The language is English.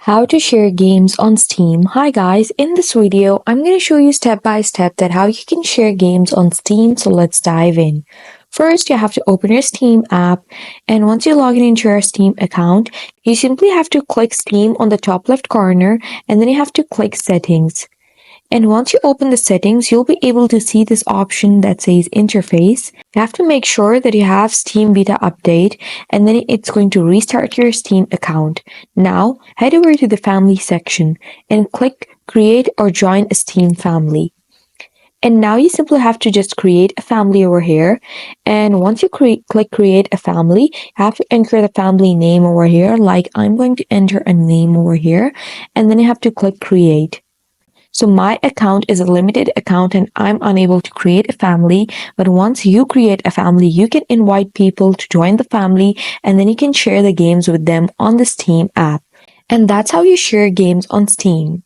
How to share games on Steam. Hi guys, in this video, I'm going to show you step by step that how you can share games on Steam. So let's dive in. First, you have to open your Steam app, and once you log in into your Steam account, you simply have to click Steam on the top left corner, and then you have to click Settings. And once you open the settings, you'll be able to see this option that says interface. You have to make sure that you have Steam Beta Update, and then it's going to restart your Steam account. Now, head over to the family section and click create or join a Steam family. And now you simply have to just create a family over here. And once you click create a family, you have to enter the family name over here. Like I'm going to enter a name over here, and then you have to click create. So my account is a limited account and I'm unable to create a family. But once you create a family, you can invite people to join the family, and then you can share the games with them on the Steam app. And that's how you share games on Steam.